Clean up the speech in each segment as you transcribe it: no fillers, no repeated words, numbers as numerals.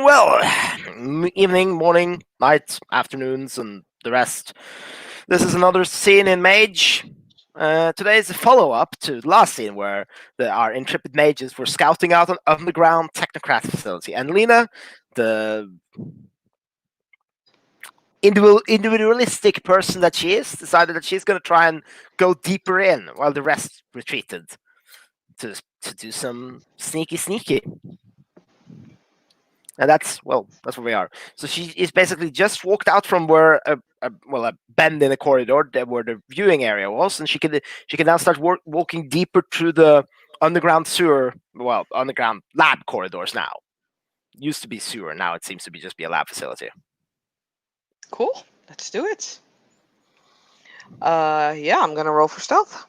well, evening, morning, night, afternoons, and the rest. This is another scene in Mage. Today is a follow-up to the last scene where our intrepid mages were scouting out an underground technocrat facility, and Lena, the individualistic person that she is, decided that she's going to try and go deeper in while the rest retreated to do some sneaky. And that's where we are. So she is basically just walked out from where a bend in the corridor where the viewing area was, and she can now start walking deeper through the underground sewer, underground lab corridors now. Used to be sewer, now it seems to be just a lab facility. Cool. Let's do it. Yeah, I'm gonna roll for stealth.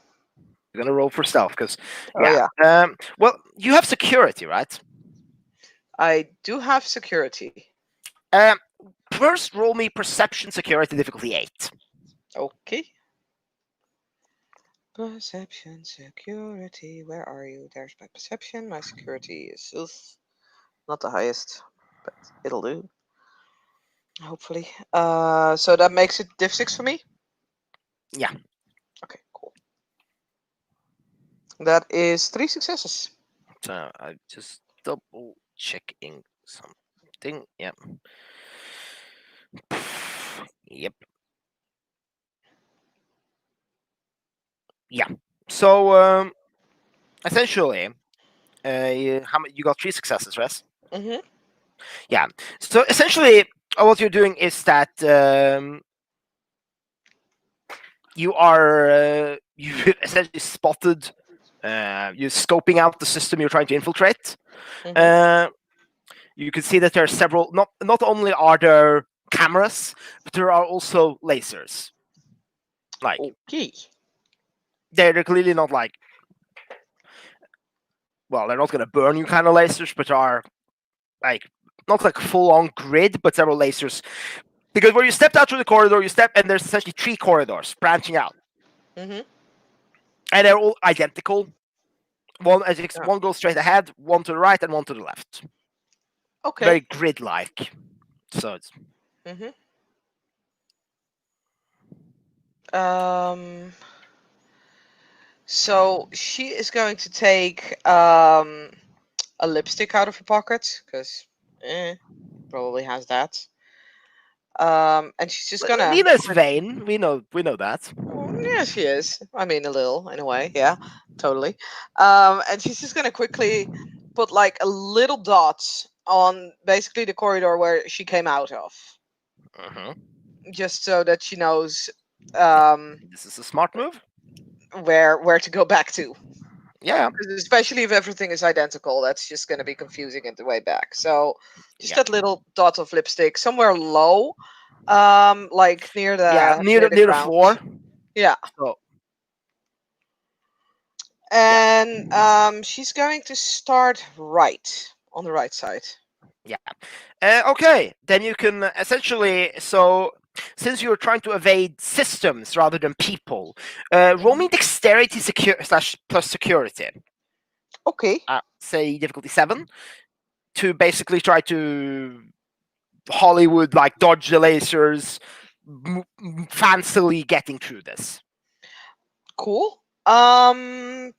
You're gonna roll for stealth because well, you have security, right? I do have security. First, roll me perception security difficulty 8. Okay. Perception security. Where are you? There's my perception. My security is not the highest, but it'll do. Hopefully. So that makes it div 6 for me? Yeah. Okay, cool. That is 3 successes. So I'm just double checking something. Yep. Yep. Yeah. So essentially, you got 3 successes, right? Mm-hmm. Yeah. So essentially, what you're doing is that you are you essentially spotted. You're scoping out the system you're trying to infiltrate. Mm-hmm. You can see that there are several. Not only are there cameras, but there are also lasers. Like, okay. They're clearly not like. Well, they're not going to burn you kind of lasers, but are like not like full on grid, but several lasers. Because where you stepped out through the corridor, and there's essentially 3 corridors branching out. Mm-hmm. And they're all identical. One goes straight ahead, one to the right, and one to the left. Okay. Very grid-like. So it's. Mm-hmm. So she is going to take a lipstick out of her pocket because probably has that. And she's just gonna. Nina's vain. We know that. Yeah, she is. I mean, a little in a way. Yeah, totally. And she's just gonna quickly put like a little dot on basically the corridor where she came out of, just so that she knows. This is a smart move. Where to go back to. Yeah. Especially if everything is identical, that's just going to be confusing in the way back. So just that little dot of lipstick somewhere low, like near the near the floor. Yeah. So. And she's going to start on the right side. Yeah. Okay. Then you can essentially since you're trying to evade systems rather than people, roll me dexterity plus security. Okay. Say difficulty 7 to basically try to Hollywood like dodge the lasers, fancily getting through this. Cool. I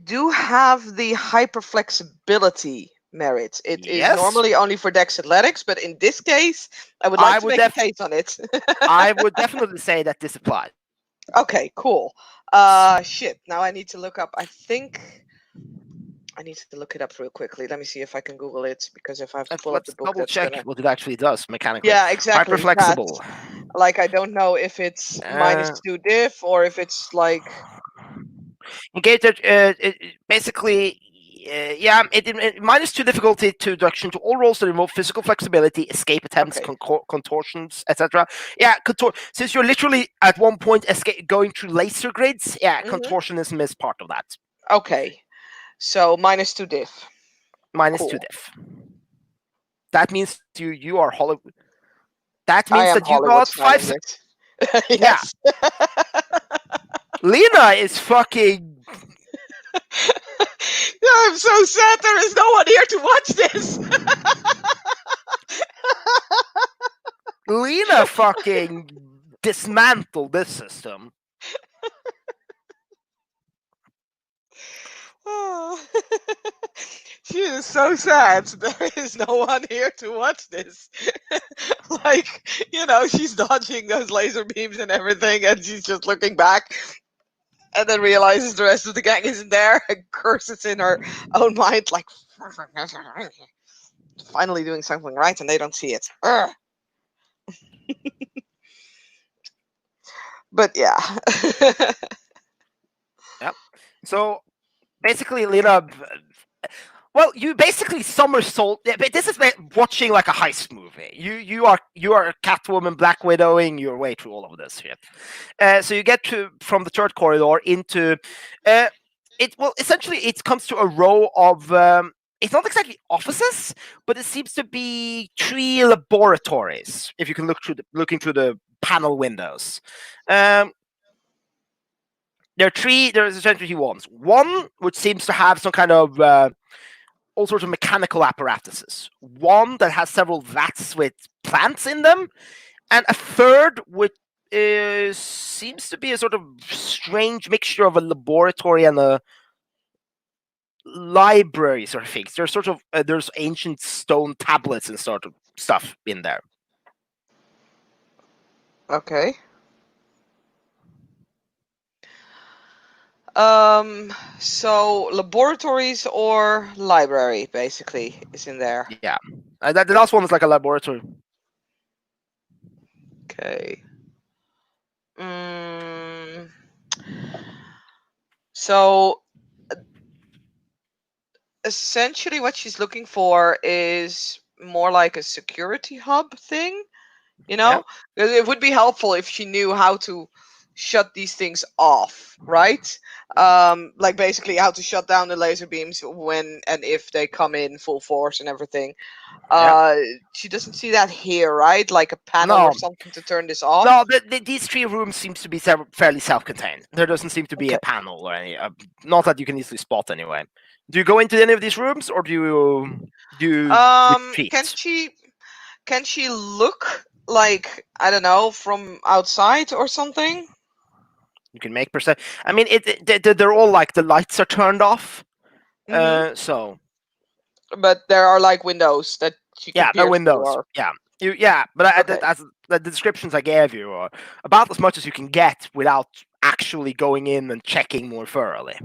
do have the hyper flexibility merit. It is normally only for Dex Athletics, but in this case, I would like to make a case on it. I would definitely say that this applies. Okay, cool. Shit. Now I need to look up. I think I need to look it up real quickly. Let me see if I can Google it, because if I have to pull up the book, double check what it actually does mechanically. Yeah, exactly. Hyper flexible. Like, I don't know if it's -2 diff or if it's like. Engaged. Basically. -2 difficulty to reduction to all rolls that involve physical flexibility, escape attempts, contortions, etc. Yeah, since you're literally at one point going through laser grids, contortionism is part of that. Okay, so -2 diff. -2 diff. That means you are Hollywood. That means that you got 5. Yes. Lena is fucking. Yeah, I'm so sad there is no one here to watch this. Lena fucking dismantled this system. She is so sad. There is no one here to watch this. Like, she's dodging those laser beams and everything, and she's just looking back, and then realizes the rest of the gang isn't there, and curses in her own mind, like, finally doing something right, and they don't see it. Ugh. But yeah. Yep. So basically, Lena. Well, you basically somersault. But this is watching like a heist movie. You are Catwoman, Black Widowing your way through all of this shit. So you get from the third corridor into it. Well, essentially, it comes to a row of. It's not exactly offices, but it seems to be 3 laboratories. If you can looking through the panel windows. There are 3. There's essentially 3 ones. One which seems to have some kind of all sorts of mechanical apparatuses. One that has several vats with plants in them, and a third which seems to be a sort of strange mixture of a laboratory and a library sort of things. There's sort of there's ancient stone tablets and sort of stuff in there. Okay. So laboratories or library basically is in there. Yeah, the last one is like a laboratory. Okay. So essentially what she's looking for is more like a security hub thing, Yeah. Because it would be helpful if she knew how to shut these things off, right? Like basically how to shut down the laser beams when and if they come in full force and everything. Yeah. She doesn't see that here, right? Like a panel No, or something to turn this off. no. These 3 rooms seems to be fairly self-contained. There doesn't seem to be Okay. a panel or any. Not that you can easily spot anyway. Do you go into any of these rooms, or do you retreat? Can she look like, I don't know, from outside or something? You can make percent. I mean, they're all like the lights are turned off. Mm-hmm. So But there are like windows that she can yeah, they're peer through, windows. or Yeah, but okay. as the descriptions I gave you are about as much as you can get without actually going in and checking more thoroughly.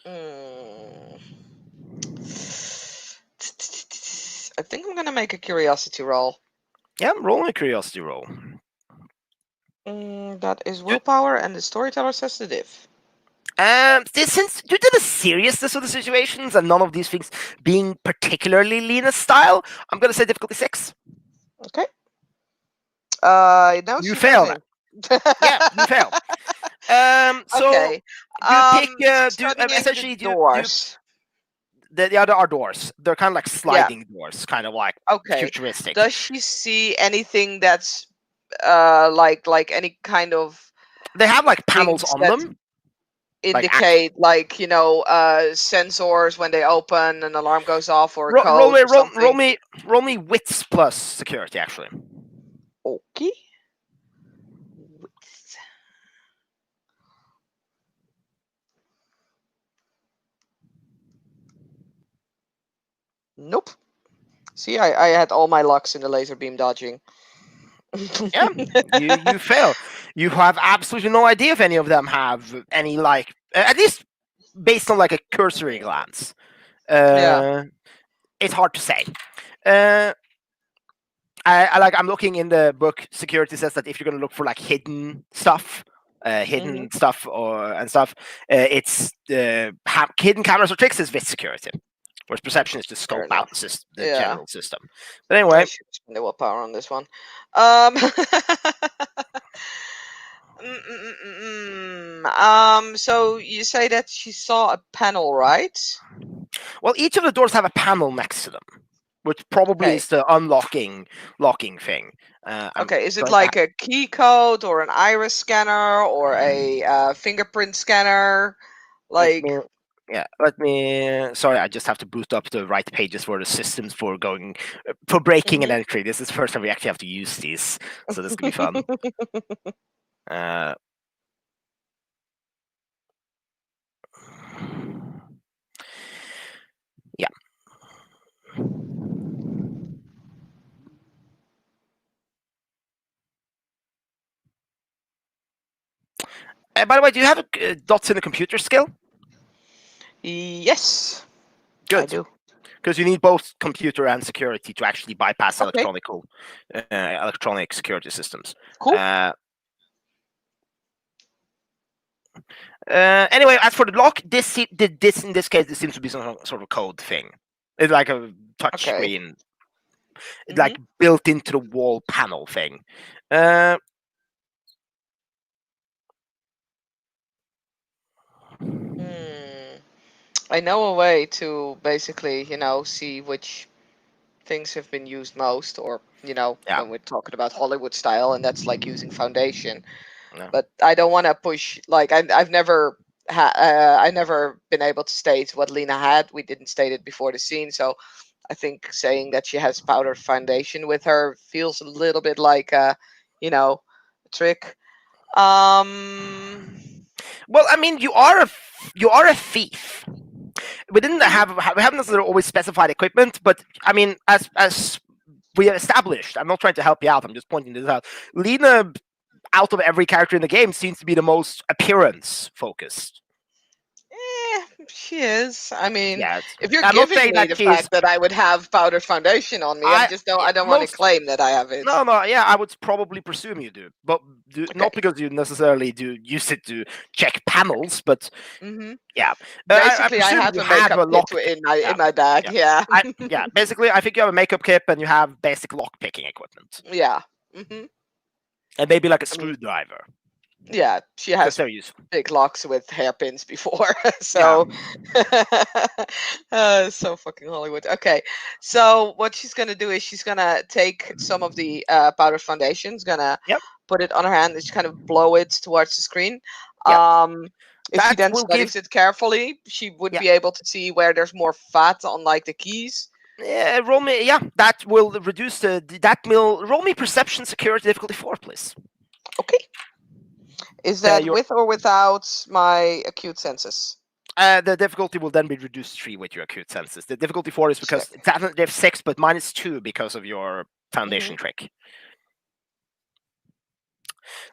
Mm. I think I'm gonna make a curiosity roll. Yeah, roll a curiosity roll. That is willpower, and the storyteller says the diff. Since due to the seriousness of the situations and none of these things being particularly Lena's style, I'm gonna say difficulty 6. Okay. No, You she goes failed. in. Yeah, you failed. So Okay. you pick Studying essentially the do doors. the other are doors. They're kind of like Yeah. sliding doors, kind of like Okay. futuristic. Does she see anything that's like any kind of They have like panels things on that them. indicate sensors when they open, an alarm goes off, or a Roll code me, or something? roll me wits plus security. Actually, Okay. Wits. Nope. See, I had all my lucks in the laser beam dodging. yeah, you fail. You have absolutely no idea if any of them have any like at least based on like a cursory glance. Yeah. It's hard to say. I'm looking in the book. Security says that if you're going to look for like hidden stuff, Hmm. and stuff, it's hidden cameras or tricks is with security, whereas perception is to Fair scope out enough. the Yeah. general system. But I anyway, should spend the willpower on this one. Um. So you say that she saw a panel, right? well, each of the doors have a panel next to them, which probably Okay. is the locking thing. I'm Okay. Is it going to like a key code or an iris scanner or a fingerprint scanner? let Like, me Yeah, let me. Sorry, I just have to boot up the right pages for the systems for going for breaking an Hmm. entry. This is the first time we actually have to use these, so this could be fun. Uh, yeah. By the way, do you have dots in the computer skill? Yes, I Good, do. because you need both computer and security to actually bypass Okay, electronic security systems. cool. Uh, anyway, as for the lock, this in this case, this seems to be some sort of code thing. It's like a touch Okay. screen, Hmm. like built into the wall panel thing. Uh, Hmm. I know a way to basically, see which things have been used most, or yeah, when we're talking about Hollywood style, and that's like using foundation. yeah. But I don't want to push. Like I've never I never been able to state what Lena had. We didn't state it before the scene, so I think saying that she has powdered foundation with her feels a little bit like a trick. Um. Well, I mean, you are a thief. Mhm. We haven't necessarily always specified equipment, but I mean, as we have established, I'm not trying to help you out. I'm just pointing this out. Lena, out of every character in the game, seems to be the most appearance focused. She is. I mean, Yeah, if you're I'm not giving saying me that the she's. fact that I would have powdered foundation on me, I I don't want to most claim that I have it. No, no, yeah, I would probably presume you do, but Okay. not because you necessarily do use it to check panels, but Hmm. yeah, I Basically, I presume have you a have makeup a kit lock pick. in my Yeah, bag. yeah, Yeah. yeah. Basically, I think you have a makeup kit and you have basic lock picking equipment, Yeah. Hmm. and maybe like a I mean, screwdriver yeah, she because has they're useful. big locks with hairpins before, Yeah, so so fucking Hollywood. Okay, so what she's gonna do is she's gonna take some of the powdered foundations, gonna yep, put it on her hand, and just kind of blow it towards the screen. yep. Um, if she That then will give. studies it carefully, she would Yeah, be able to see where there's more fat on like the keys. roll me. Yeah, that will reduce the. That will roll me perception security difficulty 4, please. Okay, is that Your with or without my acute senses? the difficulty will then be reduced 3 with your acute senses. The difficulty 4 is because Sick. it's definitely have 6, but -2 because of your Hmm. foundation trick.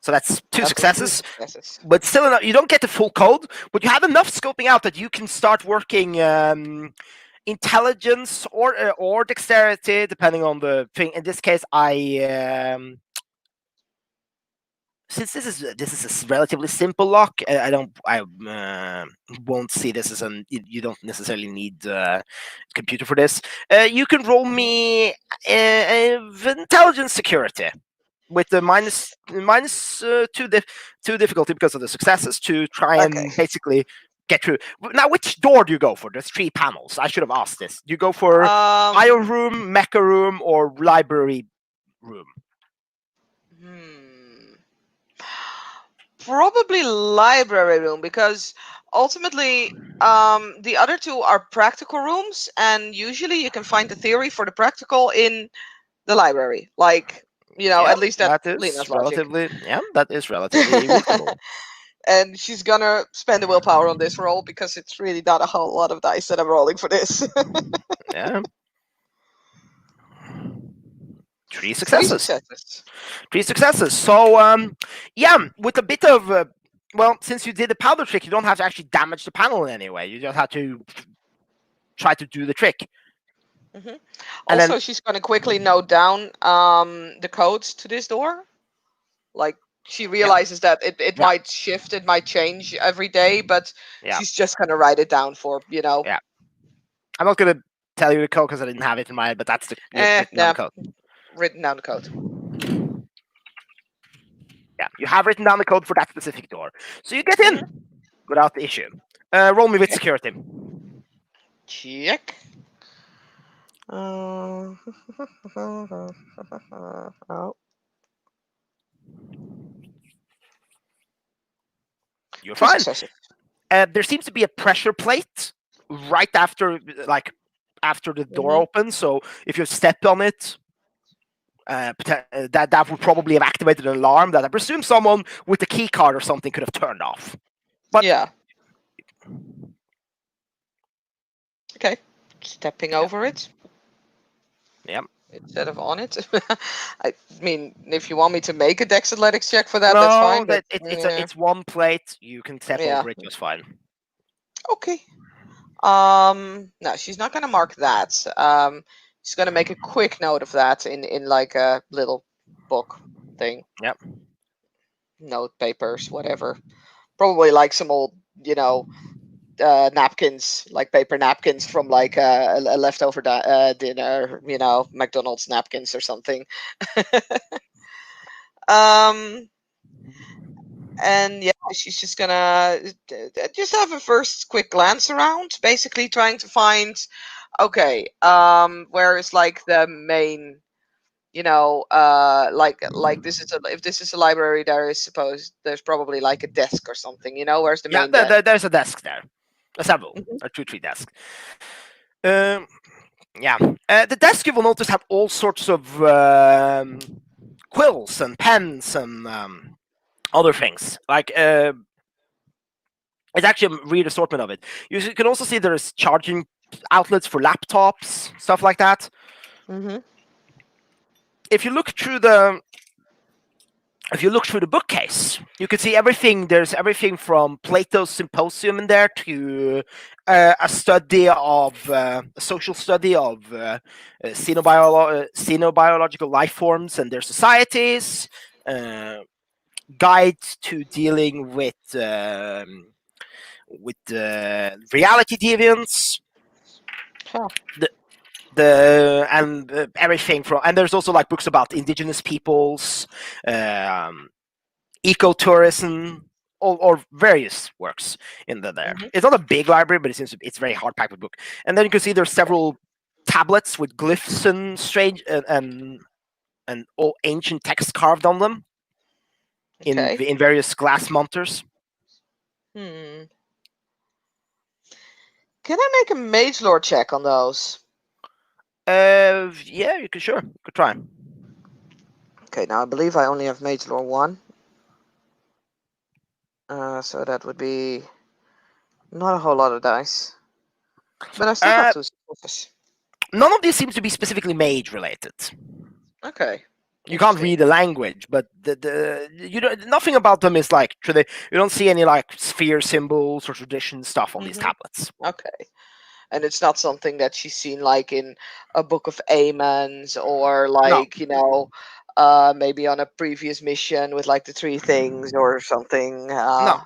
So that's 2 That's two successes, successes. but still enough. You don't get the full code, but you have enough scoping out that you can start working intelligence or dexterity, depending on the thing. In this case, since this is a relatively simple lock, I won't see this as an. You don't necessarily need computer for this. You can roll Hmm. me intelligence security with the two difficulty because of the successes to try Okay. and basically get through. Now, which door do you go for? There's 3 panels. I should have asked this. Do you go for Um. bio room, mecha room, or library room? Hmm. Probably library room because ultimately, the other two are practical rooms, and usually you can find the theory for the practical in the library. Like, Yeah, at least that's that is Lena's logic. relatively. Yeah, that is relatively reasonable. And she's gonna spend the willpower on this roll because it's really not a whole lot of dice that I'm rolling for this. Yeah, 3 Three successes. successes. 3 successes. So, yeah, with a bit of well, since you did the powder trick, you don't have to actually damage the panel in any way. You just have to try to do the trick, Hmm. and then Also, she's gonna quickly note down the codes to this door. Like, she yeah, realizes that it yeah, might shift, it might change every day, but yeah, she's just gonna write it down for yeah. I'm not gonna tell you the code because I didn't have it in mind, but that's the you have written down the nah, code. written down the code. Yeah, you have written down the code for that specific door, so you get Hmm. in without the issue. Roll me with Okay, security. check. Oh, You're two fine. successes. There seems to be a pressure plate right after, like, after the door Mhm. opens. So if you step on it, that would probably have activated an alarm that I presume someone with a key card or something could have turned off. But Yeah. Okay. Stepping yeah, over it yeah. instead of on it. I mean, if you want me to make a Dex Athletics check for that, that's No, fine. But that yeah, it's one plate. You can step yeah. over it just fine. Okay. No, she's not gonna mark that. She's gonna make a quick note of that in like a little book thing, Yep. note papers, whatever. Probably like some old, you know, napkins, like paper napkins from like a leftover dinner, you know, McDonald's napkins or something. um, and yeah, she's just gonna just have a first quick glance around, basically trying to find, okay, where is like the main, you know, like this is a, if this is a library, there's probably like a desk or something, you know, where's the Yeah, main desk? there's a desk there. Several. Hmm. A two, three desk. Um, yeah. The desk, you will notice, have all sorts of quills and pens and other things. Like, it's actually a real assortment of it. You can also see there's charging outlets for laptops, stuff like that. Hmm. If you look through the if you look through the bookcase, you can see everything. There's everything from Plato's Symposium in there to a social study of xenobiological life forms and their societies, uh, guides to dealing with reality deviants. Huh. The and everything from, and there's also like books about indigenous peoples, um, ecotourism, or various works in there. Hmm. It's not a big library, but it's very hard packed with book. And then you can see there's several tablets with glyphs and strange and all ancient text carved on them Okay. in various glass monters. Hmm. Can I make a mage lore check on those? Yeah, you could try. Okay, now I believe I only have mage lore 1. So that would be not a whole lot of dice. But I still got Uh, 2 successes. None of these seems to be specifically mage related. Okay. You can't Interesting. read the language, but nothing about them is like you don't see any like sphere symbols or tradition stuff on these Hmm. tablets. Okay. And it's not something that she's seen like in a book of Amons or No, like, you know, maybe on a previous mission with like the 3 things or something. no,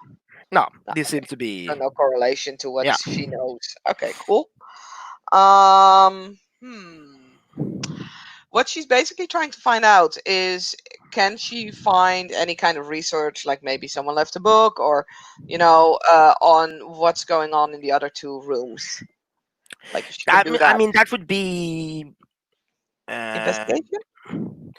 no. No, This okay. seems to So be no correlation to what yeah. she knows. Okay, cool. Hmm. What she's basically trying to find out is, can she find any kind of research, like maybe someone left a book or, you know, on what's going on in the other 2 rooms? Like if she can do I that. mean that would be uh, Investigation?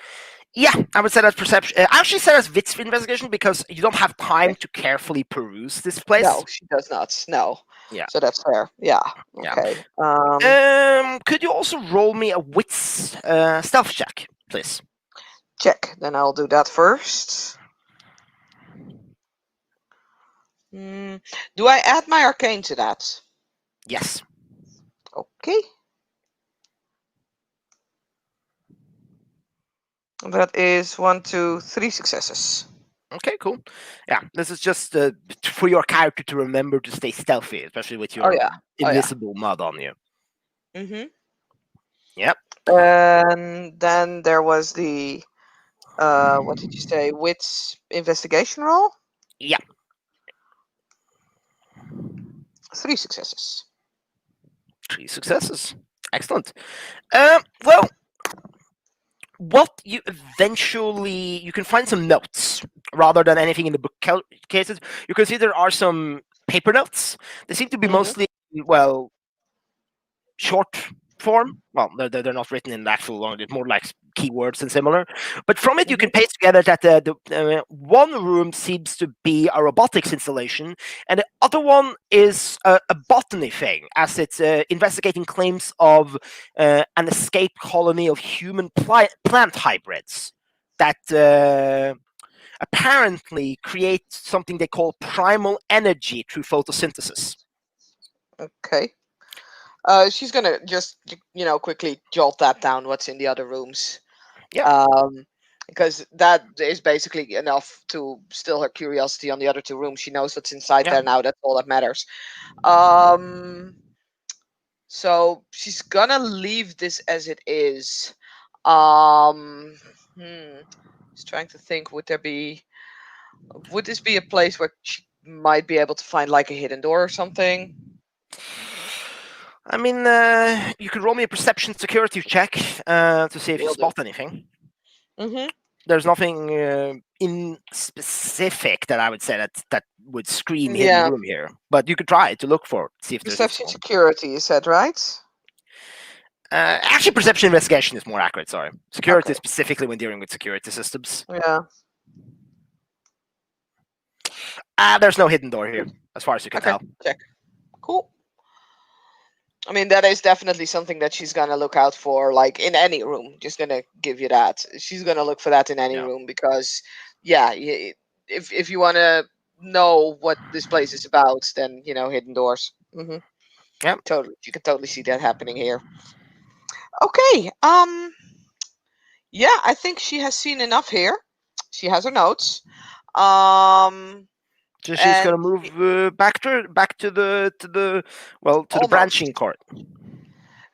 yeah. I would say that's perception. I actually say that's wits investigation because you don't have time Okay. to carefully peruse this No, place. she does not. No. Yeah, So that's fair. Yeah. yeah. Okay. Could you also roll me a wits stealth check, please? Check. Then I'll do that first. Do I add my arcane to that? Yes. Okay. That is 1, 2, 3 successes. Okay, cool. Yeah, this is just for your character to remember to stay stealthy, especially with Oh your yeah. Oh yeah. invisible mud on you. Mm-hmm. Yep. And then there was the what did you say? Wits investigation roll? Yeah. 3 successes. 3 successes. Excellent. Well, what you can find some notes rather than anything in the cases. You can see there are some paper notes. They seem to be Mm-hmm. mostly, well, short. form. Well, they're not written in actual long. It's more like keywords and similar. But from it, you Hmm. can paste together that one room seems to be a robotics installation, and the other one is a botany thing, as it's investigating claims of an escaped colony of human plant hybrids that apparently create something they call primal energy through photosynthesis. Okay. She's gonna just quickly jolt that down. What's in the other rooms? Yeah, Um, because that is basically enough to still her curiosity on the other two rooms. She knows what's inside yeah. there now. That's all that matters. Um, so she's gonna leave this as it is. Um, hmm. Just trying to think. Would this be a place where she might be able to find like a hidden door or something? I mean, you could roll me a perception security check to see if you Will do. spot anything. Mm-hmm. There's nothing in specific that I would say that would scream hidden Yeah. room here, but you could try to look for it, see if there's Perception one. security, you said, right? Actually, perception investigation is more accurate. Sorry, security Okay. specifically when dealing with security systems. Yeah. There's no hidden door here, as far as you can Okay. tell. Check. Cool. I mean, that is definitely something that she's gonna look out for, like in any room. Just gonna give you that. She's gonna look for that in any Yeah. room because, yeah, if you want to know what this place is about, then hidden doors. Yeah. Totally, you can totally see that happening here. Okay. Yeah, I think she has seen enough here. She has her notes. Um, So she's gonna and move back to the almost. branching court.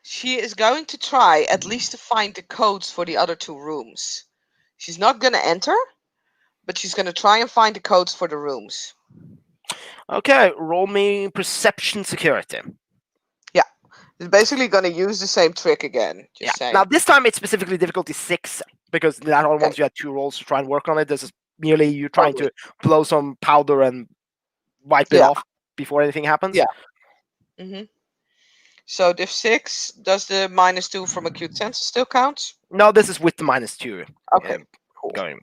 She is going to try at least to find the codes for the other two rooms. She's not going to enter, but she's going to try and find the codes for the rooms. Okay, roll me perception security. Yeah. She's basically going to use the same trick again. Yeah. Just Now saying. this time it's specifically difficulty 6 because that other Okay. ones you had 2 rolls to try and work on it. This is merely you trying Totally. to blow some powder and wipe it Yeah. off before anything happens. Yeah. hmm So diff 6, does the -2 from acute sense still count? No, this is with the -2 Okay. Cool. going.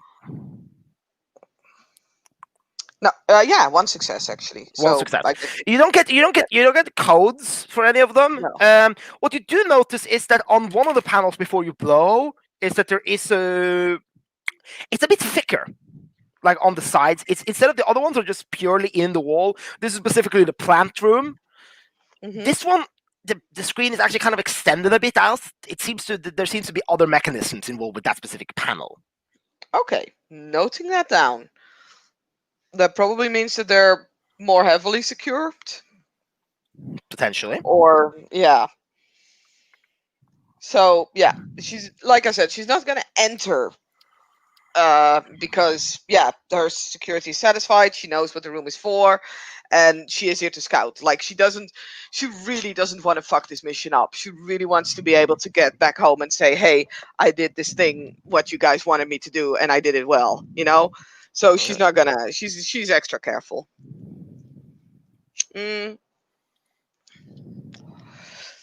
No, yeah, one success actually. One So success. I get You don't get codes for any of them. no. What you do notice is that on one of the panels before you blow is that there is it's a bit thicker. Like on the sides, it's instead of the other ones are just purely in the wall. This is specifically the plant room. hmm This one, the screen is actually kind of extended a bit out. There seems to be other mechanisms involved with that specific panel. Okay, noting that down. That probably means that they're more heavily secured, Potentially. or yeah. So yeah, she's like I said, she's not gonna enter because yeah, her security is satisfied. She knows what the room is for, and she is here to scout. Like she really doesn't want to fuck this mission up. She really wants to be able to get back home and say, "Hey, I did this thing, what you guys wanted me to do, and I did it well." So she's Okay. not gonna. She's extra careful. Mm.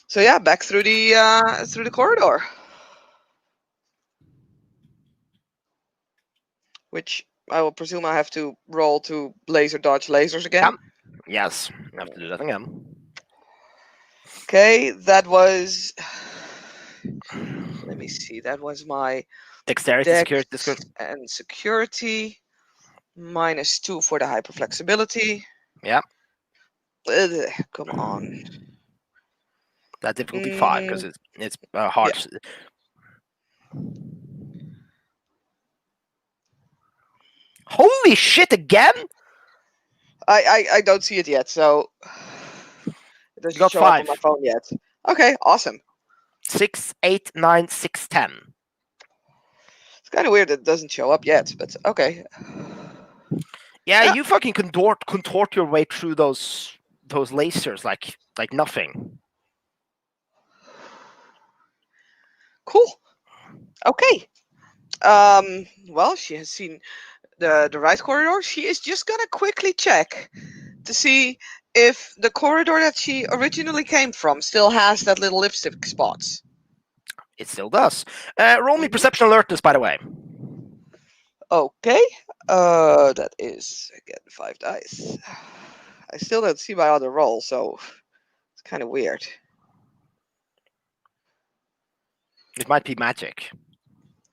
So yeah, back through the corridor, which I will presume I have to roll to laser dodge lasers Yeah. again. Yes. You have to do that again. Okay, that was. Let me see. That was my Dexterity, security, this good. dex and security. -2 for the hyperflexibility. Yeah. Come on. That difficulty 5 because Mm, it's yeah, hard. Holy shit! Again, I don't see it yet, so it you doesn't got show up on my 5. phone yet. Okay, awesome. 6, 8, 9, 6, 10. It's kind of weird that it doesn't show up yet, but okay. Yeah, Yeah, you fucking contort your way through those lasers like nothing. cool. Okay. Well, she has seen the right corridor. She is just gonna quickly check to see if the corridor that she originally came from still has that little lipstick spots. It still does. Roll me Mhm. perception alertness, by the way. Okay. That is again 5 dice. I still don't see my other roll, so it's kind of weird. It might be magic.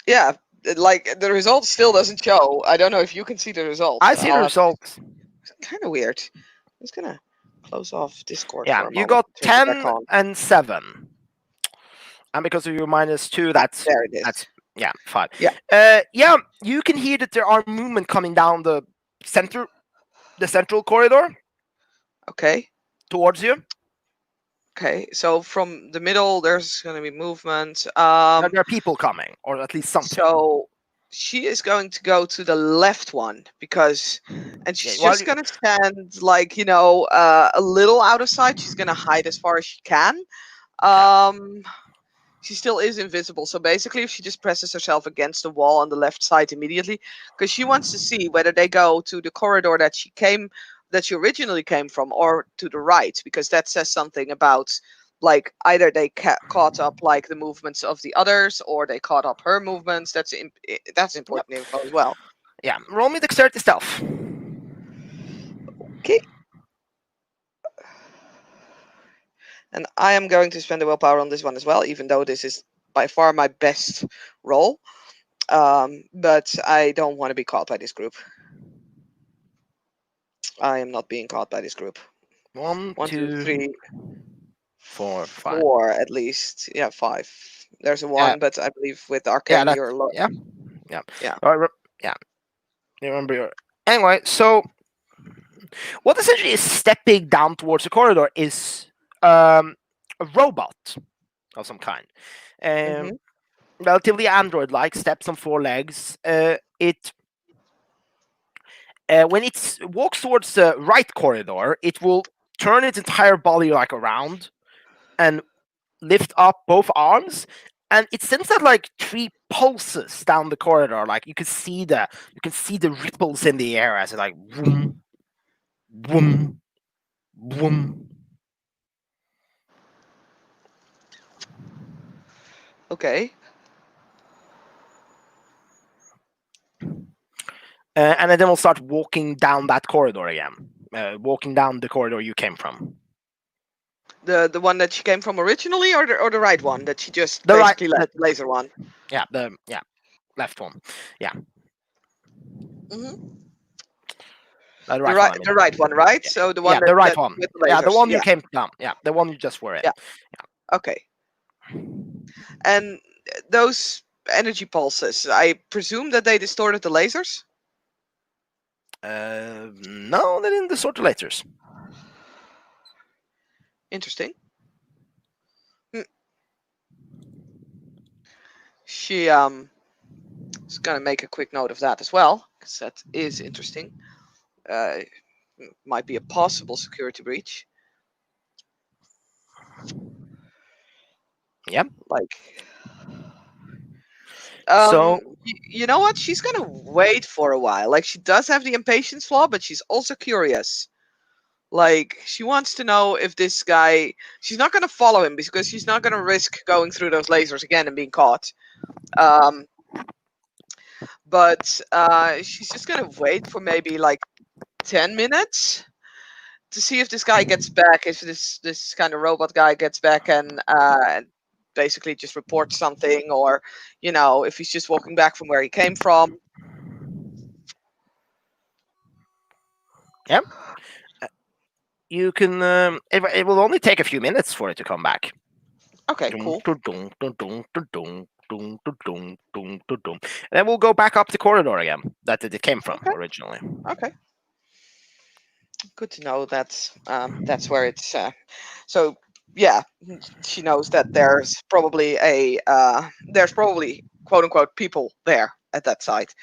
Yeah, like the result still doesn't show. I don't know if you can see the result. I see the results. Kind of weird. I'm just gonna close off Discord Yeah, for a you moment got and turn it back 10 on. and 7. And because of your -2, Ah, there it is. that's yeah, 5. Yeah. Yeah, you can hear that there are movement coming down the central corridor Okay. towards you. Okay. So from the middle, there's gonna be movement. There are people coming, or at least something. So she is going to go to the left one because, and Yeah, she's while just you, going to stand like a little out of sight. She's going to hide as far as she can. okay. Um, she still is invisible. So basically, if she just presses herself against the wall on the left side immediately, because she wants to see whether they go to the corridor that she originally came from, or to the right, because that says something about like either they caught up like the movements of the others, or they caught up her movements. That's Yep. important info as well. Yeah, roll me dexterity stealth. Okay. And I am going to spend a willpower on this one as well, even though this is by far my best roll. But I don't want to be caught by this group. I am not being caught by this group. 1, 1, 2, 2, 3, 4, 5. 4 at least. Yeah, 5. There's a Yeah, 1, but I believe with yeah, arcane that's you're low. yeah, yeah. Yeah. Yeah, you remember your. Anyway, so what essentially is stepping down towards the corridor is a robot of some kind. Um, Hmm. Relatively android-like, steps on 4 legs. It when it walks towards the right corridor, it will turn its entire body like around and lift up both arms, and it sends out like 3 pulses down the corridor. Like you can see the ripples in the air as it like boom, boom, boom. Okay. And then we'll start walking down that corridor again. Walking down the corridor you came from. The one that she came from originally, or the right one that she just The right, basically left, the laser one. the left one. Yeah, Hmm. the right one. I mean, The right one, right? yeah, So the one yeah, the right that one. with the Yeah, the lasers. one you Yeah. came down. Yeah, the one you just were in. Yeah. Okay. And those energy pulses, I presume that they distorted the lasers. No, they didn't distort the lasers. Interesting. Hmm. She is gonna make a quick note of that as well, because that is interesting. Uh, might be a possible security breach. Yep. Like, So you know what? She's gonna wait for a while. Like, she does have the impatience flaw, but she's also curious. Like, she wants to know if this guy. She's not gonna follow him because she's not gonna risk going through those lasers again and being caught. Um, but she's just gonna wait for maybe like 10 minutes to see if this guy gets back, if this kind of robot guy gets back and basically just reports something, or if he's just walking back from where he came from. yeah, you can. It will only take a few minutes for it to come back. Okay, Dun, cool. dun, dun, dun, dun, dun, dun, dun, dun, dun, dun, dun, dun. And then we'll go back up the corridor again that it came from Okay, originally. okay. Good to know that's where it's. So yeah, she knows that there's probably quote unquote people there at that site.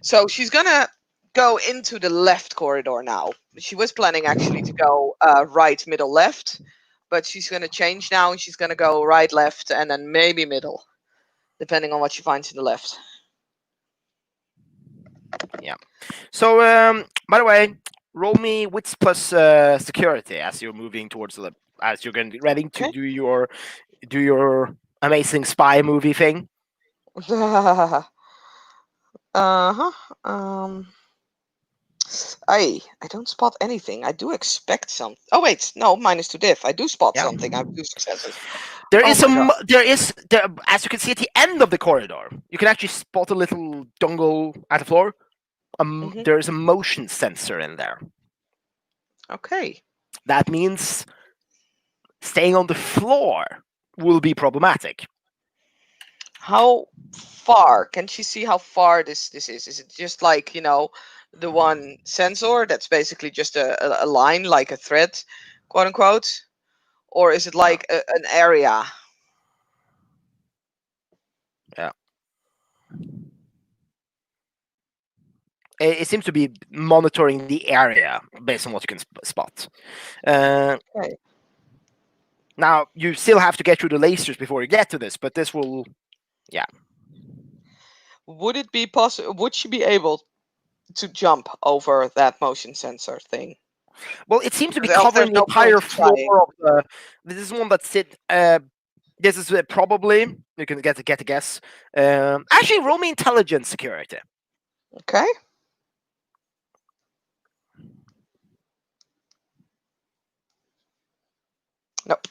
So she's gonna go into the left corridor now. She was planning actually to go right, middle, left, but she's gonna change now and she's gonna go right, left, and then maybe middle, depending on what she finds to the left. Yeah. So, by the way, roll me wits plus security as you're moving towards the as you're getting ready to Okay. do your amazing spy movie thing. Uh-huh. Um, I don't spot anything. I do expect some. Oh wait, no, minus two diff. I do spot Yeah. something. I have two successes. There Oh is my god. some. There is there, as you can see at the end of the corridor. You can actually spot a little dongle at the floor. Hmm. There is a motion sensor in there. Okay. That means staying on the floor will be problematic. How far can she see how far this is? Is it just like the one sensor that's basically just a line, like a thread, quote unquote, or is it Yeah, like an area? yeah. It seems to be monitoring the area based on what you can spot. Uh, Okay. Now you still have to get through the lasers before you get to this, but this will, yeah. Would it be possible? Would she be able to jump over that motion sensor thing? Well, it seems to be Because else covering there's the no point entire floor trying. of the. This is one that sit. This is probably you can get a guess. Actually, roll me intelligence security. Okay. Nope.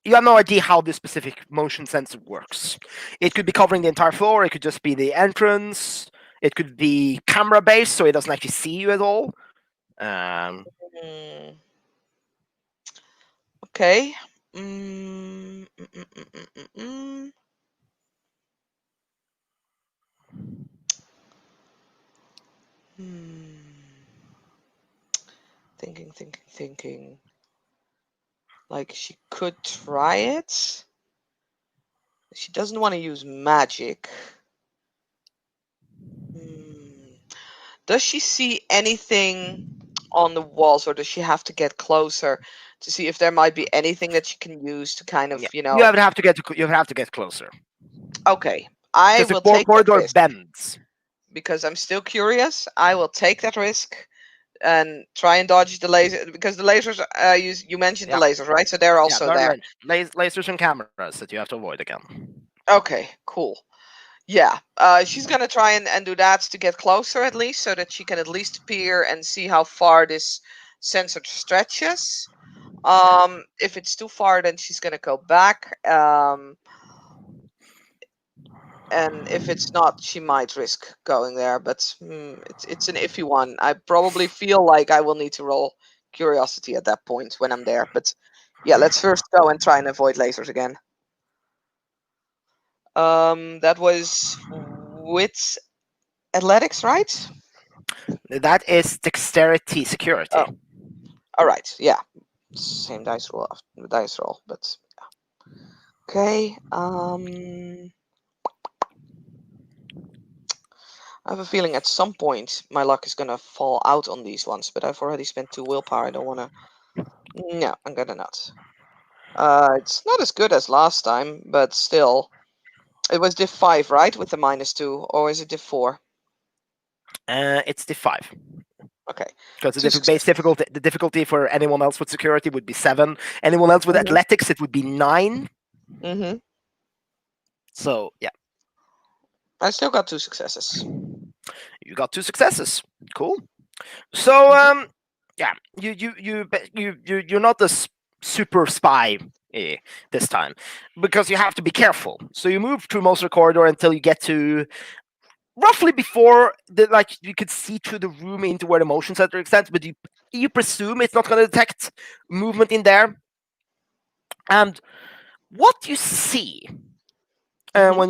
You have no idea how this specific motion sensor works. It could be covering the entire floor. It could just be the entrance. It could be camera based, so it doesn't actually see you at all. Um, Mm, okay. Mm, mm, mm, mm, mm, mm, mm. Hmm. Thinking. Like she could try it. She doesn't want to use magic. Hmm. Does she see anything on the walls, or does she have to get closer to see if there might be anything that she can use to kind of, yeah, you have to get closer Okay, I because the will take that corridor risk bends. because I'm still curious. I will take that risk and try and dodge the laser because the lasers. You mentioned the Yeah, lasers, right? So they're yeah, also they're there. range lasers and cameras that you have to avoid again. Okay, cool. Yeah, she's gonna try and do that to get closer at least, so that she can at least peer and see how far this sensor stretches. If it's too far, then she's gonna go back. And if it's not, she might risk going there. But it's an iffy one. I probably feel like I will need to roll curiosity at that point when I'm there. But yeah, let's first go and try and avoid lasers again. That was with athletics, right? That is dexterity security. Oh, all right. Yeah, same dice roll. Dice roll, but okay. I have a feeling at some point my luck is gonna fall out on these ones, but I've already spent two willpower. I don't wanna. No, I'm gonna not. It's not as good as last time, but still. It was diff 5, right? With the minus 2, or is it diff 4? It's the 5 Okay. because Two successes. the difficulty for anyone else with security would be 7. Anyone else with Mm-hmm. athletics, it would be 9. Mm-hmm. So yeah, I still got two successes. you got 2 successes. Cool. So Mm-hmm. yeah, you're not the super spy this time because you have to be careful. So you move through most of the corridor until you get to roughly before the like you could see through the room into where the motion sensor extends, but you presume it's not going to detect movement in there. And what you see Mm-hmm.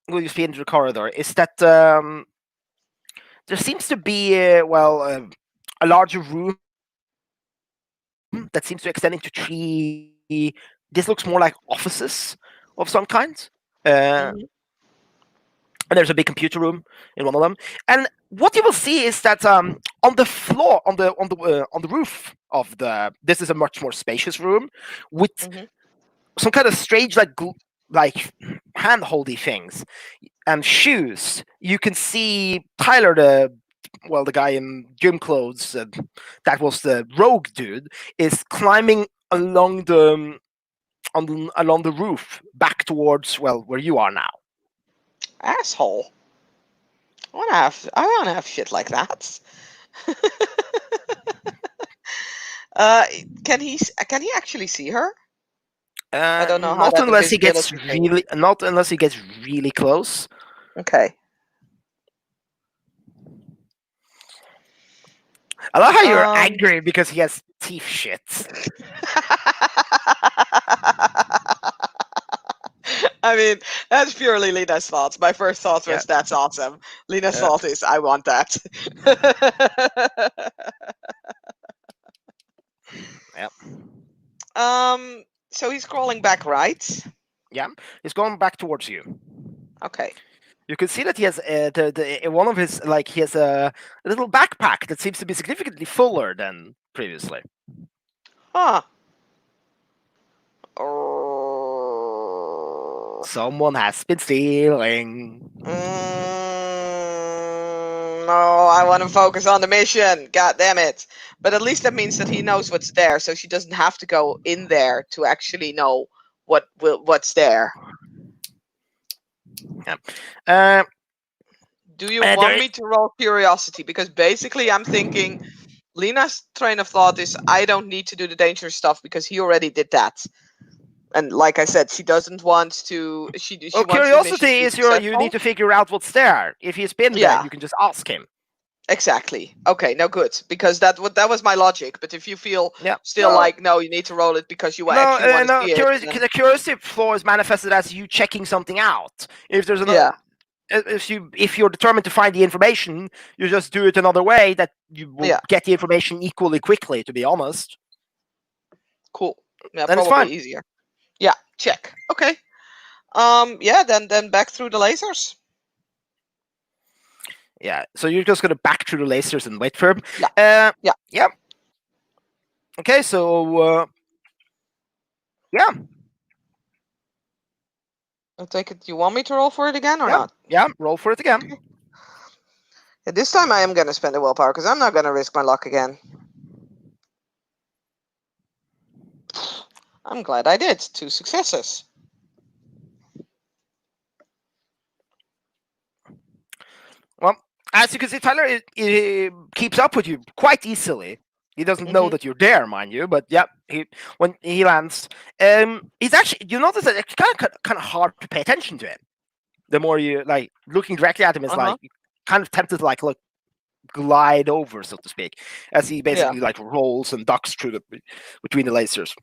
when you speed into the corridor is that there seems to be a larger room that seems to extend into 3. This looks more like offices of some kind. Uh, Mm-hmm. and there's a big computer room in one of them. And what you will see is that on the floor, on the roof of the, this is a much more spacious room with Mm-hmm. some kind of strange like hand holdy things and shoes. You can see Tyler, the well, the guy in gym clothes, that was the rogue dude, is climbing along along the roof back towards, well, where you are now. Asshole. I wanna have shit like that. Can he actually see her? I don't know how Not that unless he gets invisibility thing. really close. Okay. I love how you're Um. angry because he has teeth shit. I mean, that's purely Lena's fault. My first thought Yeah, was, that's awesome. Lena's yeah, fault is, I want that. yeah, um, so he's crawling back, right? yeah. He's going back towards you. Okay. You can see that he has one of his, like, he has a little backpack that seems to be significantly fuller than previously. Huh. Oh. Someone has been stealing. No, I want to focus on the mission. God damn it. But at least that means that he knows what's there, so she doesn't have to go in there to actually know what's there. Yeah. Uh, Do you want there, me to roll curiosity? Because basically I'm thinking Lena's train of thought is, I don't need to do the dangerous stuff because he already did that. And like I said, she doesn't want to. She well, wants this mission to curiosity be is you need successful. to figure out what's there. If he's been there, Yeah, you can just ask him. exactly. Okay, no good, because that was my logic. But if you feel Yeah. still like, no, you need to roll it because you actually want to No. see it, then The curiosity flaw is manifested as you checking something out. If there's yeah, if you're determined to find the information, you just do it another way that you will yeah, get the information equally quickly. To be honest, cool. Yeah, and it's probably fine. easier. Yeah, check. Okay. Yeah, then back through the lasers. Yeah. So you're just gonna back through the lasers and wait for him. Yeah, Uh, yeah. yeah. Okay. So yeah, I take it. You want me to roll for it again or yeah, not? yeah. Roll for it again. Okay. Yeah, this time I am gonna spend a willpower because I'm not gonna risk my luck again. I'm glad I did. 2 successes. Well, as you can see, Tyler it keeps up with you quite easily. He doesn't know Mm-hmm. that you're there, mind you, but yeah, when he lands, he's actually, you notice that it's kind of hard to pay attention to him. The more you like looking directly at him is Uh-huh. like kind of tempted to like look glide over, so to speak, as he Yeah. basically like rolls and ducks through the between the lasers.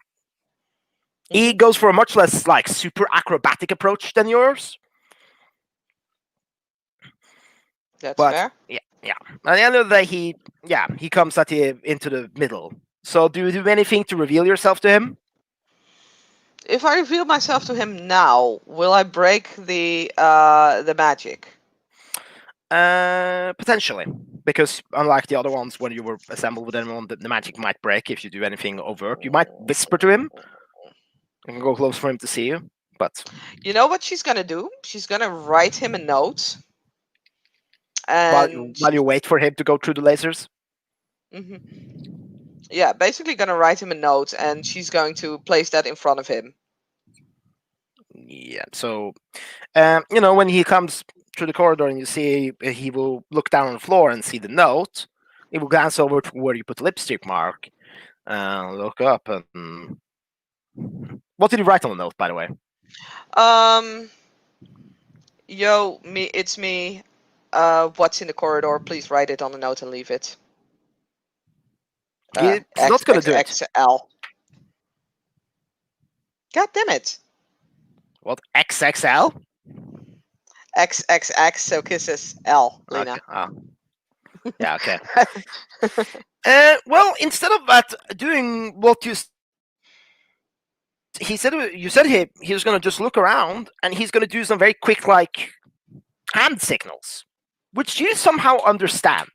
He Mm-hmm. goes for a much less like super acrobatic approach than yours, That's but fair. yeah, yeah. At the end of the day, he comes at you into the middle. So do you do anything to reveal yourself to him? If I reveal myself to him now, will I break the magic? Potentially, because unlike the other ones, when you were assembled with anyone, the magic might break if you do anything overt. You might whisper to him. You can go close for him to see you, but You know what she's gonna do? She's gonna write him a note, while and while you she's wait for him to go through the lasers. hmm yeah, basically gonna write him a note, and she's going to place that in front of him. Yeah. So, when he comes through the corridor and you see he will look down on the floor and see the note. He will glance over to where you put the lipstick mark, look up, and what did he write on the note, by the way? Um, yo, it's me. What's in the corridor? Please write it on a note and leave it. He's not gonna do it. XXXL. God damn it. What, XXL? XXX, so kisses L, Okay. Lena. Yeah. Okay. Well, instead of that, doing what you said he was gonna just look around and he's gonna do some very quick like hand signals, which you somehow understand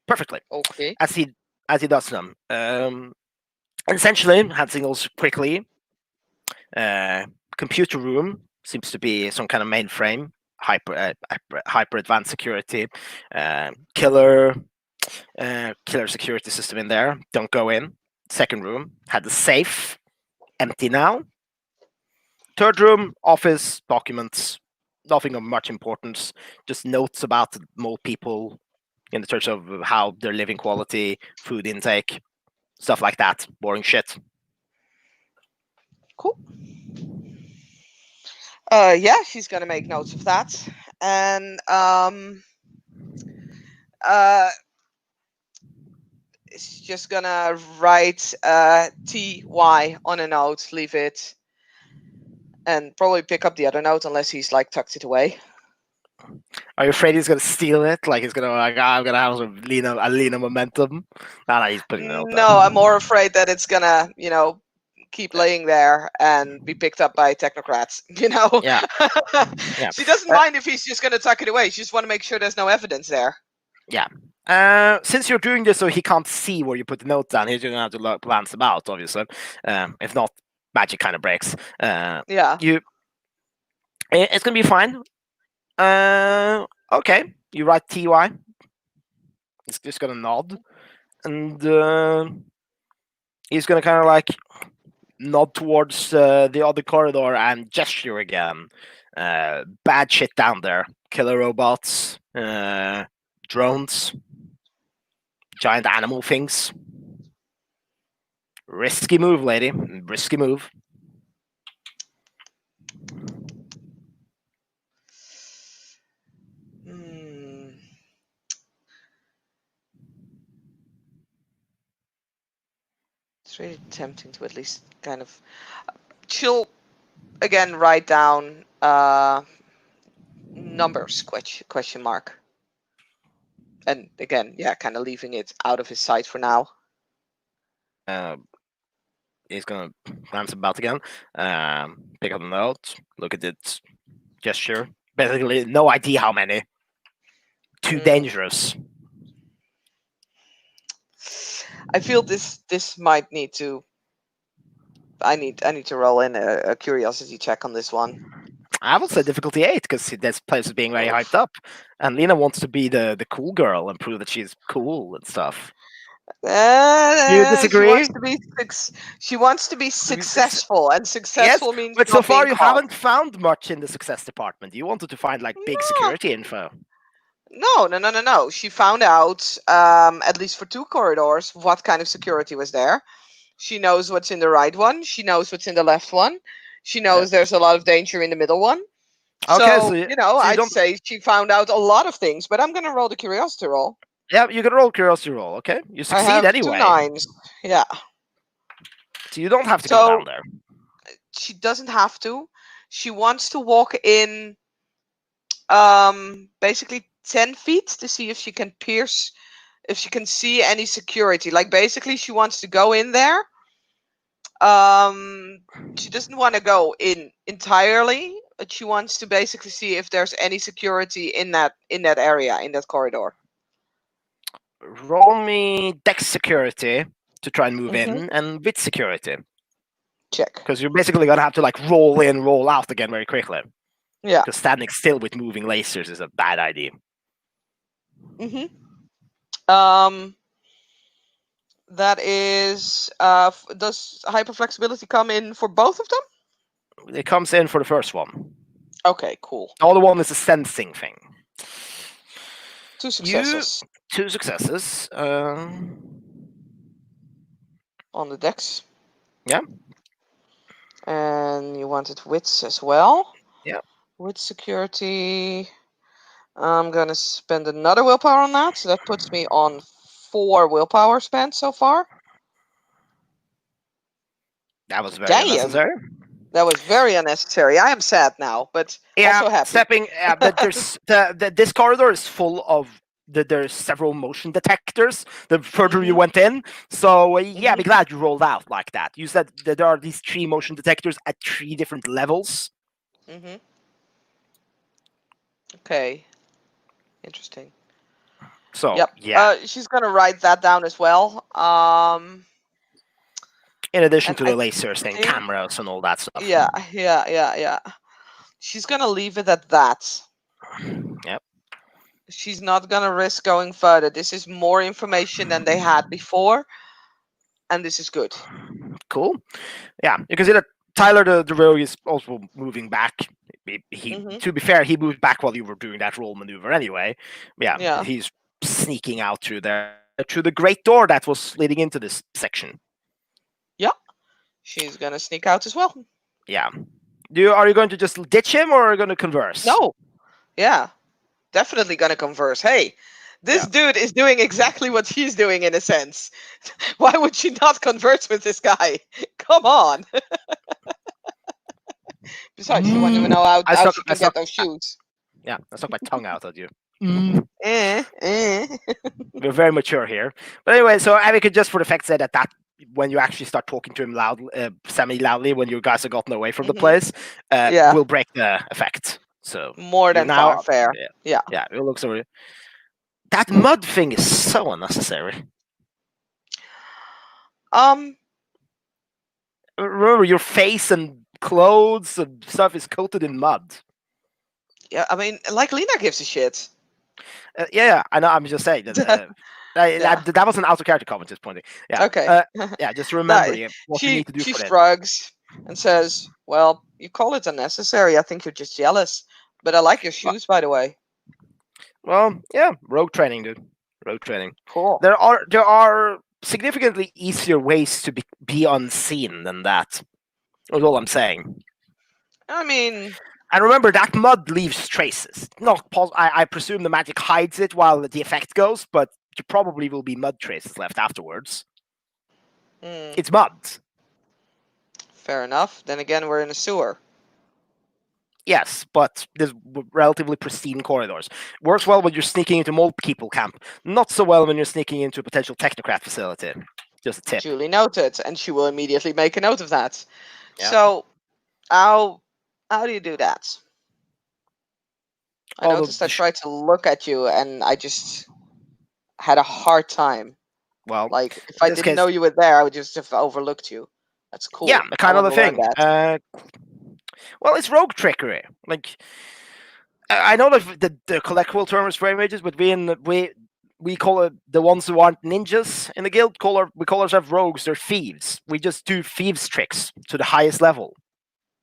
perfectly Okay. as he does them. And essentially, hand signals quickly. Uh, Computer room seems to be some kind of mainframe. hyper advanced security, killer security system in there. Don't go in. Second room had the safe, empty now. Third room, office, documents, nothing of much importance. Just notes about mole people in the terms of how their living quality, food intake, stuff like that. Boring shit. Cool. Yeah, she's gonna make notes of that, and she's just gonna write TY on a note, leave it, and probably pick up the other note unless he's like tucked it away. Are you afraid he's gonna steal it? Like he's gonna I'm gonna have some Lena momentum. No, he's putting it out there. No, I'm more afraid that it's gonna, keep laying there and be picked up by technocrats. Yeah, yeah, She doesn't mind if he's just gonna tuck it away. She just want to make sure there's no evidence there. yeah. Since you're doing this so he can't see where you put the note down, he's gonna have to glance them out, obviously. If not, magic kind of breaks. Yeah. It's gonna be fine. Okay, you write TY. He's just gonna nod, and he's gonna kind of like nod towards the other corridor and gesture again. Bad shit down there. Killer robots, drones, giant animal things. Risky move, lady. Risky move. It's really tempting to at least kind of she'll again write down numbers question mark. And again, yeah, kind of leaving it out of his sight for now. He's gonna glance about again, pick up the note, look at it, gesture. Basically, no idea how many. Too dangerous. I feel this might need to. I need to roll in a curiosity check on this one. I would say difficulty 8 because this place is being very hyped up, and Lena wants to be the cool girl and prove that she's cool and stuff. You disagree? She wants to be successful, and successful means. But so not far being you caught. haven't found much in the success department. You wanted to find like big security info. No. She found out, at least for 2 corridors, what kind of security was there. She knows what's in the right one. She knows what's in the left one. She knows there's a lot of danger in the middle one. Okay, So, I'd say she found out a lot of things, but I'm going to roll the curiosity roll. Yeah, you can roll curiosity roll, okay? You succeed I have anyway. 2 9s. Yeah. So you don't have to go down there. She doesn't have to. She wants to walk in basically 10 feet to see if she can pierce, if she can see any security. Like basically she wants to go in there. She doesn't want to go in entirely, but she wants to basically see if there's any security in that area, in that corridor. Roll me dex security to try and move in, and wit security. Check. Because you're basically gonna have to like roll in, roll out again very quickly. Yeah. Because standing still with moving lasers is a bad idea. That is. Does hyperflexibility come in for both of them? It comes in for the first one. Okay, cool. The other one is a sensing thing. 2 successes. 2 successes. On the dex. Yeah. And you wanted wits as well. Yeah. Wit security. I'm gonna spend another willpower on that, so that puts me on 4 willpower spent so far. That was very unnecessary. That was very unnecessary. I am sad now, but also happy. But there's this corridor is full of there's several motion detectors the further you went in. So be glad you rolled out like that. You said that there are these 3 motion detectors at 3 different levels. Okay. Interesting. So she's gonna write that down as well. In addition to the lasers and cameras and all that stuff. Yeah. She's gonna leave it at that. Yep. She's not gonna risk going further. This is more information than they had before, and this is good. Cool. Yeah, you can see that Tyler the rogue is also moving back. He Hmm. to be fair, he moved back while you were doing that roll maneuver anyway. Yeah, Yeah, he's sneaking out through there through the great door that was leading into this section. yeah. She's gonna sneak out as well. Yeah. Are you going to just ditch him or are you going to converse? No, yeah, definitely gonna converse. Hey, this Yeah. dude is doing exactly what she's doing in a sense. Why would she not converse with this guy? Come on. Besides, you want to know I how stuck. she I can get stuck. those shoes. Yeah, I stuck my tongue out at you. Mm. Eh. We're very mature here. But anyway, so Abby could just for the fact say that when you actually start talking to him loud, semi-loudly, when you guys have gotten away from the Hmm. place, Yeah, will break the effect. So more you're than now, fair. yeah, Yeah. yeah. It looks over. That mud thing is so unnecessary. Um. Remember, your face and clothes and stuff is coated in mud. Yeah. I mean, like Lena gives a shit. Yeah, I know. I'm just saying that. Yeah. That was an out of character comment. Just pointing. Yeah, Okay. yeah. Just No, remember what you need to do she for that. shrugs and says, "Well, you call it unnecessary. I think you're just jealous. But I like your shoes, by the way. Well, yeah, rogue training, dude. Rogue training. Cool. There are significantly easier ways to be unseen than that. That's all I'm saying. I mean, And remember that mud leaves traces. I presume the magic hides it while the effect goes, but there probably will be mud traces left afterwards. mm, It's mud. fair enough. Then again, we're in a sewer. Yes, but there's relatively pristine corridors. Works well when you're sneaking into mole people camp. Not so well when you're sneaking into a potential technocrat facility. Just a tip. Duly noted, and she will immediately make a note of that. Yeah. So, how how do you do that? I Although, noticed I tried to look at you, and I just had a hard time. well, Like, if in I this didn't case, know you were there, I would just have overlooked you. That's yeah, cool. I kind of want the to learn thing. that. Well, it's rogue trickery. Like I know that the colloquial term is frame mages, but we call it the ones who aren't ninjas in the guild. We call ourselves rogues. They're thieves. We just do thieves tricks to the highest level.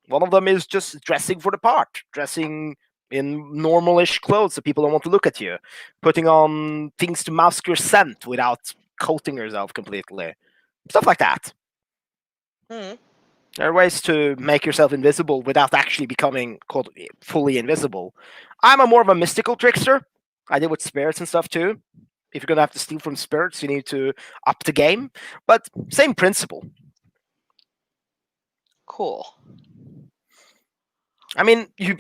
One of them is just dressing for the part, dressing in normalish clothes so people don't want to look at you, putting on things to mask your scent without coating yourself completely, stuff like that. Hmm. There are ways to make yourself invisible without actually becoming fully invisible. I'm a more of a mystical trickster. I deal with spirits and stuff too. If you're gonna have to steal from spirits, you need to up the game. But same principle. Cool. I mean, you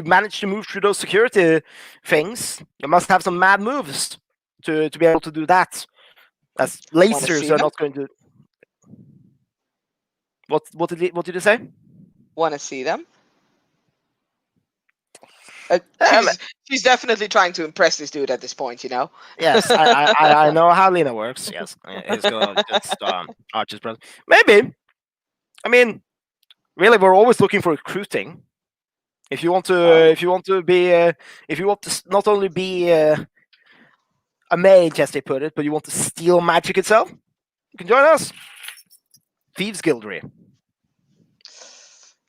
managed to move through those security things. You must have some mad moves to be able to do that. As Want to lasers see are them? not going to. What did you say? Want to see them? Um, She's definitely trying to impress this dude at this point, you know. yes, I know how Lena works. Yes, he's gonna just arch his brother. Maybe. I mean, really, we're always looking for recruiting. If you want to, Oh, if you want to not only be a mage, as they put it, but you want to steal magic itself, you can join us. Thieves Guildry.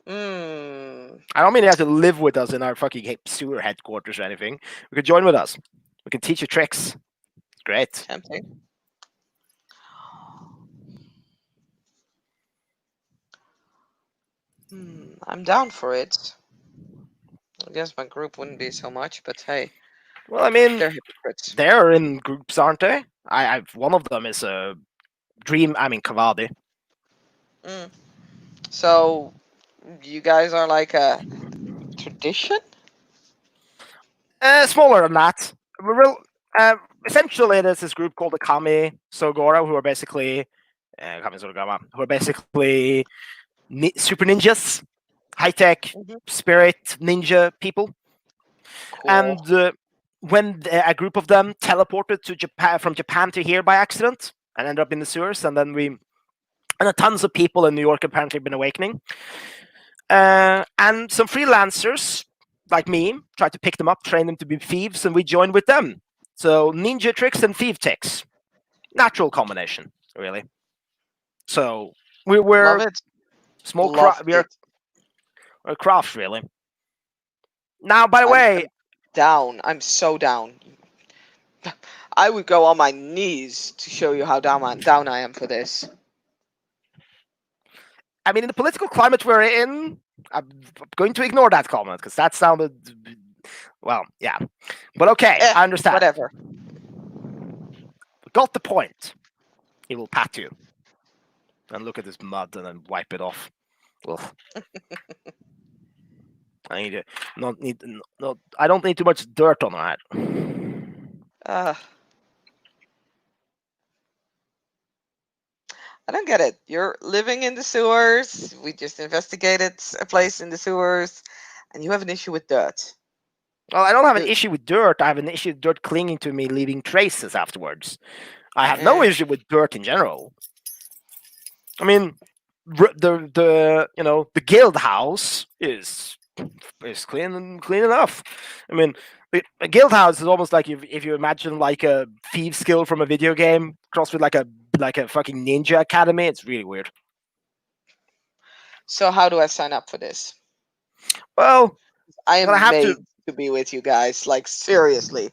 mm, I don't mean you have to live with us in our fucking sewer headquarters or anything. You can join with us. We can teach you tricks. It's great. tempting. I'm down for it. I guess my group wouldn't be so much, but hey, Well, I mean, they're hypocrites. they're in groups, aren't they? One of them is a dream. I mean, Kavadi. Mm. So, you guys are like a tradition? Smaller than that. Essentially, there's this group called the Kami Sogora, who are basically Kami Sogama, who are basically super ninjas, high tech Hmm. spirit ninja people. Cool. And when a group of them teleported to Japan from Japan to here by accident and ended up in the sewers, and then tons of people in New York apparently been awakening, and some freelancers like me, try to pick them up, train them to be thieves, and we join with them. So ninja tricks and thief ticks, natural combination, really. So Love we're it. small Love we are it. a craft, really. Now, by the I'm way, down. I'm so down. I would go on my knees to show you how down I am for this. I mean, in the political climate we're in, I'm going to ignore that comment because that sounded, well, yeah. But okay, Eh, I understand. whatever. Got the point. He will pat you and look at this mud and then wipe it off. Ugh. I need to not need not. I don't need too much dirt on that. Uh, I don't get it. You're living in the sewers. We just investigated a place in the sewers, and you have an issue with dirt. Well, I don't have an Dude. issue with dirt. I have an issue with dirt clinging to me, leaving traces afterwards. I have no Eh. issue with dirt in general. I mean, the guild house is clean enough. I mean, a guild house is almost like if you imagine like a thief skill from a video game crossed with like a fucking ninja academy. It's really weird. So how do I sign up for this? Well, I I'm gonna am have to made to be with you guys. Like seriously.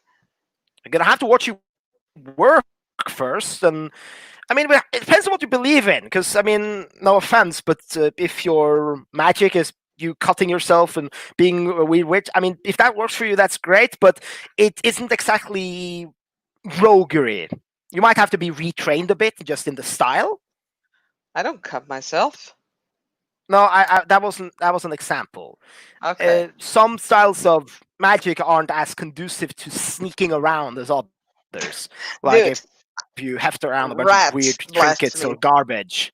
I'm gonna have to watch you work first, and I mean, it depends on what you believe in. Because I mean, no offense, but if your magic is you cutting yourself and being a weird witch, I mean, if that works for you, that's great. But it isn't exactly roguery. You might have to be retrained a bit, just in the style. I don't cut myself. No, that was an example. Okay. Some styles of magic aren't as conducive to sneaking around as others. Like if Dude, you heft around a bunch of weird rats trinkets or blasphemy. garbage.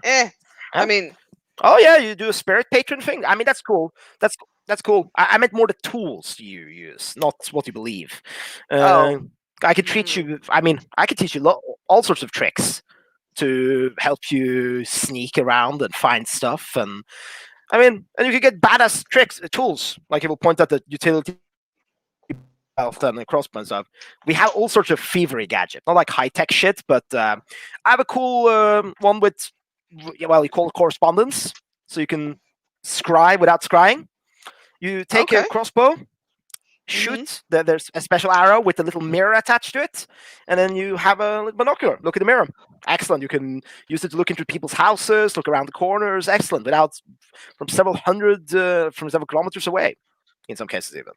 I Huh? mean, Oh yeah, you do a spirit patron thing. I mean, that's cool. That's cool. I meant more the tools you use, not what you believe. oh. Uh, I could treat Mm, you. I mean, I could teach you all sorts of tricks to help you sneak around and find stuff. And I mean, and you could get badass tricks, tools. Like it will point out the utility belt and the crossbow and stuff. We have all sorts of thievery gadget, not like high tech shit, but I have a cool one with, well, you call it correspondence, so you can scry without scrying. You take a okay. crossbow, Hmm. shoot. There's a special arrow with a little mirror attached to it, and then you have a little binocular. Look in the mirror. Excellent. You can use it to look into people's houses, look around the corners. Excellent. Without from several kilometers away, in some cases even.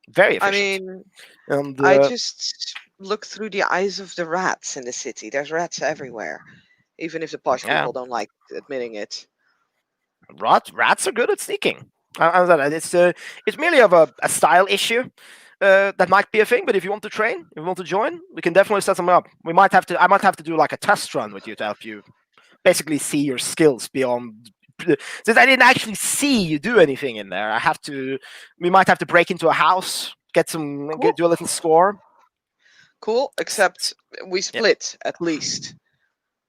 Very I efficient. mean, And I just look through the eyes of the rats in the city. There's rats everywhere, even if the posh yeah, people don't like admitting it. rats are good at sneaking. It's merely of a style issue. That might be a thing, but if you want to train, if you want to join, we can definitely set something up. I might have to do like a test run with you to help you basically see your skills beyond. Since I didn't actually see you do anything in there, we might have to break into a house, Cool. do a little score. Cool, except we Yeah. split at least.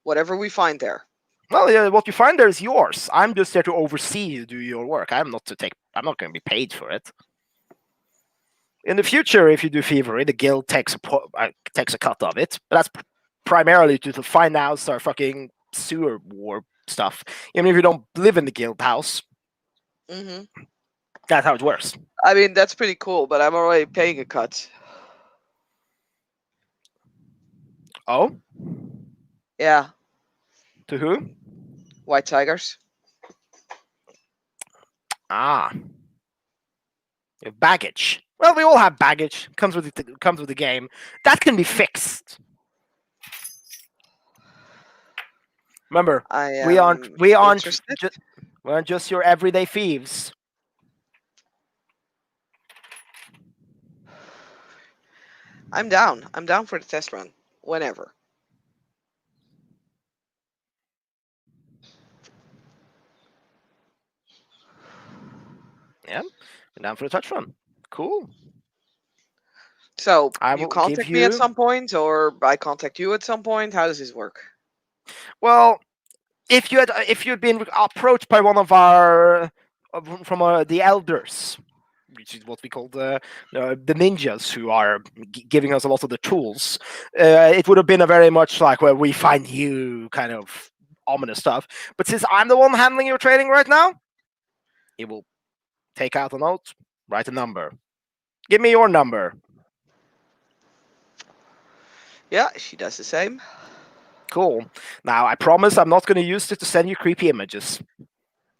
Whatever we find there. Well, yeah, what you find there is yours. I'm just there to oversee you do your work. I'm not going to be paid for it. In the future, if you do thievery, the guild takes a cut of it. But that's primarily to finance our fucking sewer war stuff. Even if you don't live in the guild house, Hmm. that's how it works. I mean, that's pretty cool, but I'm already paying a cut. Oh, Yeah, to who? white tigers. Ah, you have baggage. Well, we all have baggage. Comes with the game. That can be fixed. Remember, I am interested. we aren't just your everyday thieves. I'm down. I'm down for the test run. Whenever. Yeah, we're down for a touch run. Cool. So I you will give contact me at you. some point, or I contact you at some point. How does this work? Well, if you had been approached by one of our the elders, which is what we call the ninjas who are giving us a lot of the tools. It would have been a very much like where we find you kind of ominous stuff. But since I'm the one handling your trading right now, he will take out a note, write a number. Give me your number. Yeah, she does the same. Cool. Now I promise I'm not going to use it to send you creepy images.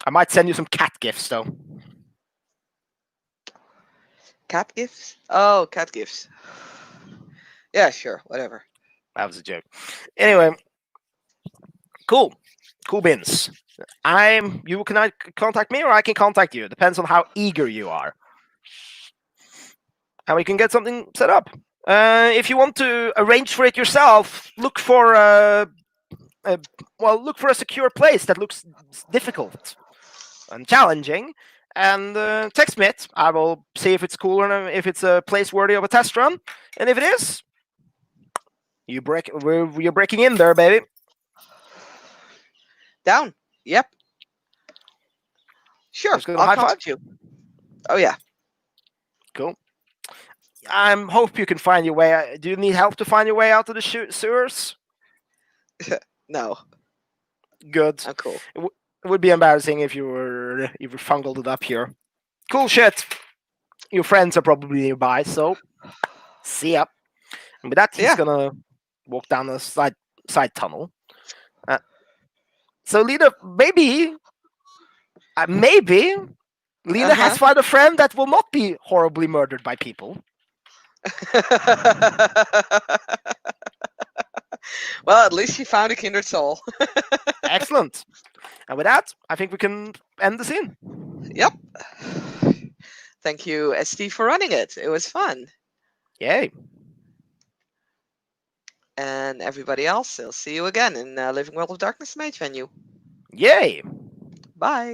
I might send you some cat gifts though. Cat gifts? Oh, cat gifts. Yeah, sure, whatever. That was a joke. Anyway, cool. Cool beans. You can contact me or I can contact you. It depends on how eager you are. And we can get something set up. If you want to arrange for it yourself, look for look for a secure place that looks difficult and challenging, and text me it. I will see if it's cool or if it's a place worthy of a test run. And if it is, you're breaking in there, baby. Down. Yep. Sure, Just gonna I'll high five. contact you. Oh yeah. Cool. I hope you can find your way. Do you need help to find your way out of the sewers? No, Good. I'm cool. It would be embarrassing if you were fungled it up here. Cool shit. Your friends are probably nearby, so see ya. And with that, he's Yeah. gonna walk down a side tunnel. So Lena, maybe Lena has found a friend that will not be horribly murdered by people. Well, at least she found a kindred soul. Excellent. And with that, I think we can end the scene. Yep. Thank you, SD, for running it. It was fun. Yay. And everybody else, I'll see you again in Living World of Darkness Mage venue. Yay. Bye.